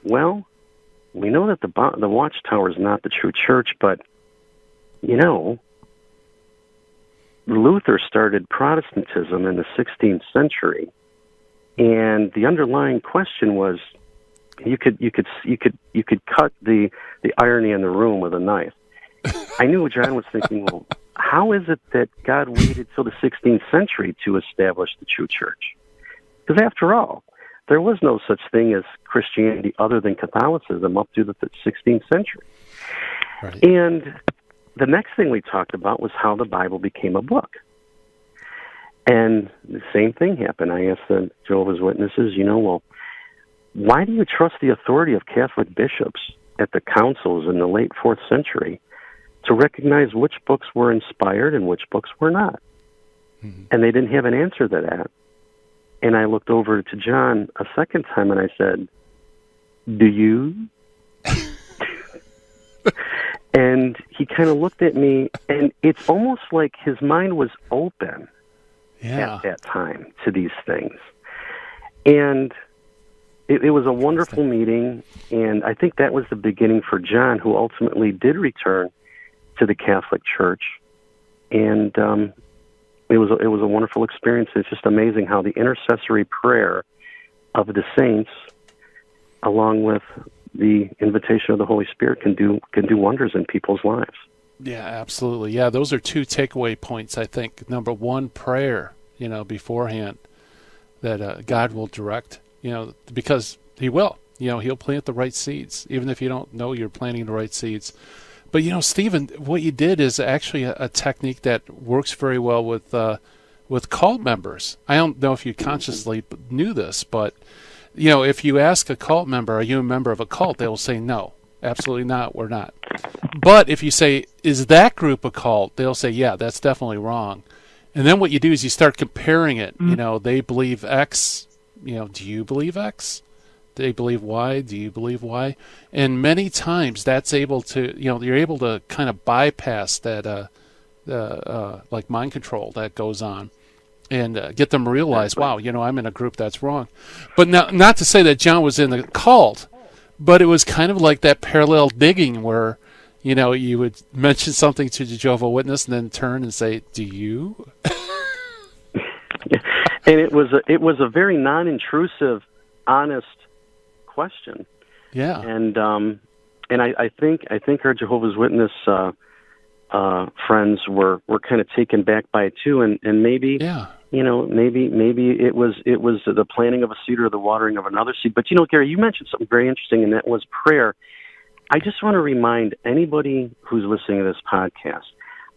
well, we know that the Watchtower is not the true church, but, Luther started Protestantism in the 16th century, and the underlying question was, you could cut the irony in the room with a knife. I knew what John was thinking. Well, how is it that God waited till the 16th century to establish the true church? Because after all, there was no such thing as Christianity other than Catholicism up through the 16th century. Right. And the next thing we talked about was how the Bible became a book. And the same thing happened. I asked the Jehovah's Witnesses, why do you trust the authority of Catholic bishops at the councils in the late 4th century to recognize which books were inspired and which books were not? Mm-hmm. And they didn't have an answer to that. And I looked over to John a second time, and I said, do you? And he kind of looked at me, and it's almost like his mind was open at that time to these things. And it was a wonderful meeting, and I think that was the beginning for John, who ultimately did return to the Catholic Church. And it was a wonderful experience. It's just amazing how the intercessory prayer of the saints, along with the invitation of the Holy Spirit, can do wonders in people's lives. Yeah, absolutely. Yeah, those are two takeaway points, I think. Number one, prayer, beforehand, that God will direct, because he will. He'll plant the right seeds, even if you don't know you're planting the right seeds. But, Stephen, what you did is actually a technique that works very well with cult members. I don't know if you consciously knew this, but, if you ask a cult member, are you a member of a cult, they will say, no, absolutely not, we're not. But if you say, is that group a cult, they'll say, yeah, that's definitely wrong. And then what you do is you start comparing it. They believe X, do you believe X? They believe Y, do you believe Y? And many times that's able to, you're able to kind of bypass that, like mind control that goes on, and get them to realize, wow, I'm in a group that's wrong. But not to say that John was in a cult, but it was kind of like that parallel digging where, you would mention something to the Jehovah's Witness and then turn and say, do you? And it was a very non-intrusive, honest question. Yeah. And I think our Jehovah's Witness friends were kind of taken back by it too, and maybe maybe it was the planting of a seed or the watering of another seed. But Gary, you mentioned something very interesting, and that was prayer. I just want to remind anybody who's listening to this podcast,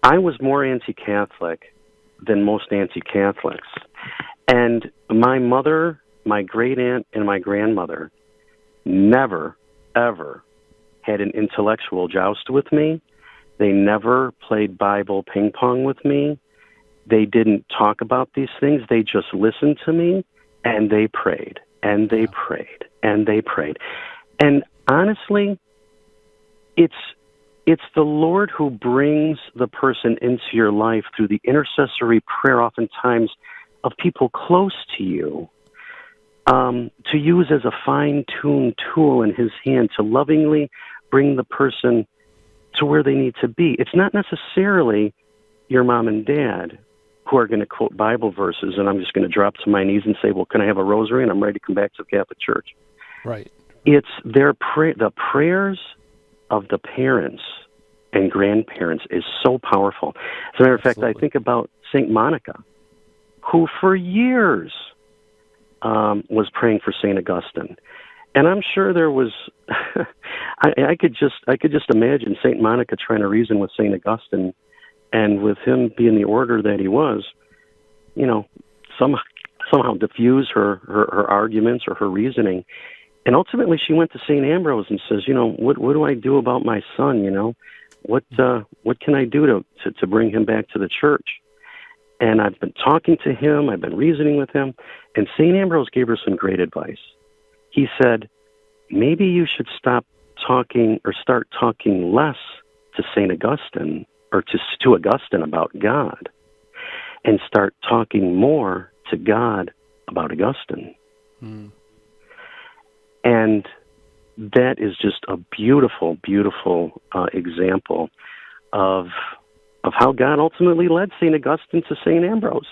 I was more anti-Catholic than most anti-Catholics, and my mother, my great aunt, and my grandmother never ever had an intellectual joust with me. They never played Bible ping pong with me. They didn't talk about these things. They just listened to me, and they prayed, and they prayed, and they prayed. And honestly, it's the Lord who brings the person into your life through the intercessory prayer, oftentimes, of people close to you, to use as a fine-tuned tool in his hand to lovingly bring the person to where they need to be. It's not necessarily your mom and dad who are going to quote Bible verses, and I'm just going to drop to my knees and say, well, can I have a rosary? And I'm ready to come back to the Catholic Church. Right. It's the prayers of the parents and grandparents is so powerful. As a matter of fact, I think about St. Monica, who for years was praying for St. Augustine. And I'm sure there was, I could just imagine St. Monica trying to reason with St. Augustine, and with him being the order that he was, somehow diffuse her arguments or her reasoning. And ultimately she went to St. Ambrose and says, what do I do about my son? What can I do to bring him back to the church? And I've been talking to him, I've been reasoning with him, and St. Ambrose gave her some great advice. He said, maybe you should stop talking or start talking less to St. Augustine or to Augustine about God, and start talking more to God about Augustine. And that is just a beautiful, beautiful example of how God ultimately led St. Augustine to St. Ambrose.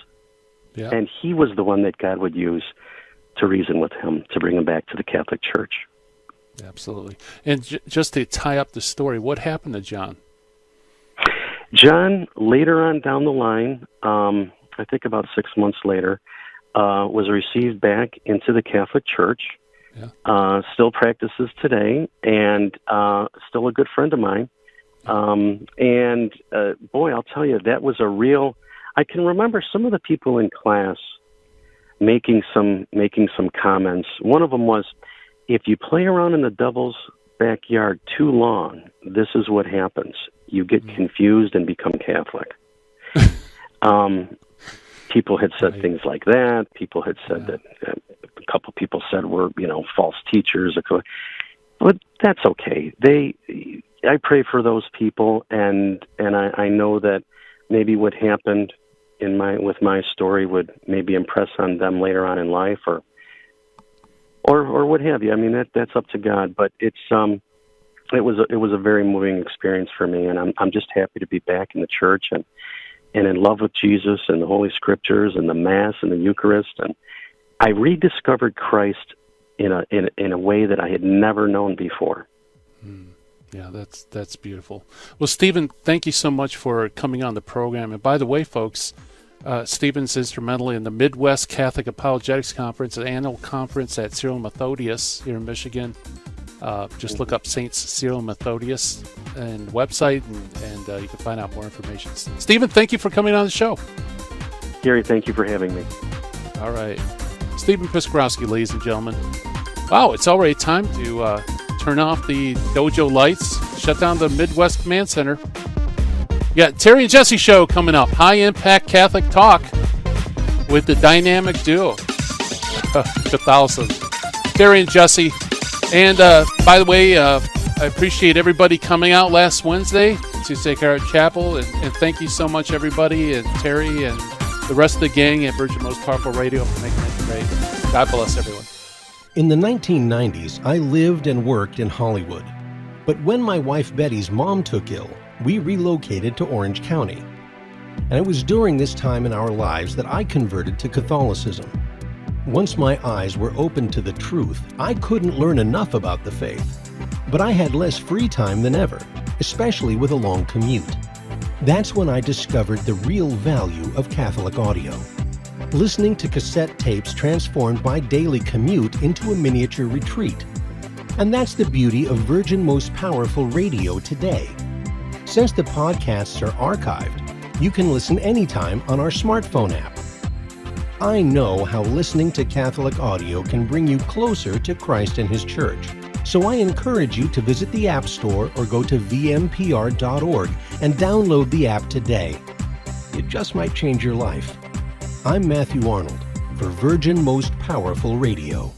Yeah. And he was the one that God would use to reason with him, to bring him back to the Catholic Church. Absolutely. And just to tie up the story, what happened to John? John, later on down the line, I think about 6 months later, was received back into the Catholic Church. Yeah. Still practices today, and still a good friend of mine. Boy, I'll tell you, that was a real. I can remember some of the people in class making some comments. One of them was, if you play around in the devil's backyard too long, this is what happens. You get confused and become Catholic. People had said things like that. People had said that a couple people said we're, false teachers. But that's okay. I pray for those people, and I know that maybe what happened with my story would maybe impress on them later on in life, or what have you. I mean, that's up to God. But it was a very moving experience for me, and I'm just happy to be back in the church and in love with Jesus and the Holy Scriptures and the Mass and the Eucharist. And I rediscovered Christ in a way that I had never known before. Yeah, that's beautiful. Well, Stephen, thank you so much for coming on the program. And by the way, folks, Stephen's instrumental in the Midwest Catholic Apologetics Conference, an annual conference at Cyril and Methodius here in Michigan. Just look up Saints Cyril and Methodius and website, and you can find out more information. Stephen, thank you for coming on the show. Gary, thank you for having me. All right. Stephen Piskorowski, ladies and gentlemen. Wow, it's already time to turn off the dojo lights, shut down the Midwest Command Center. You got Terry and Jesse show coming up. High Impact Catholic Talk with the dynamic duo, Catholicism. Terry and Jesse. And by the way, I appreciate everybody coming out last Wednesday to Sacred Heart Chapel. And thank you so much, everybody, and Terry and the rest of the gang at Virgin Most Powerful Radio for making it great. God bless everyone. In the 1990s, I lived and worked in Hollywood. But when my wife Betty's mom took ill, we relocated to Orange County. And it was during this time in our lives that I converted to Catholicism. Once my eyes were opened to the truth, I couldn't learn enough about the faith. But I had less free time than ever, especially with a long commute. That's when I discovered the real value of Catholic audio. Listening to cassette tapes transformed my daily commute into a miniature retreat. And that's the beauty of Virgin Most Powerful Radio today. Since the podcasts are archived, you can listen anytime on our smartphone app. I know how listening to Catholic audio can bring you closer to Christ and His Church. So I encourage you to visit the App Store or go to vmpr.org and download the app today. It just might change your life. I'm Matthew Arnold for Virgin Most Powerful Radio.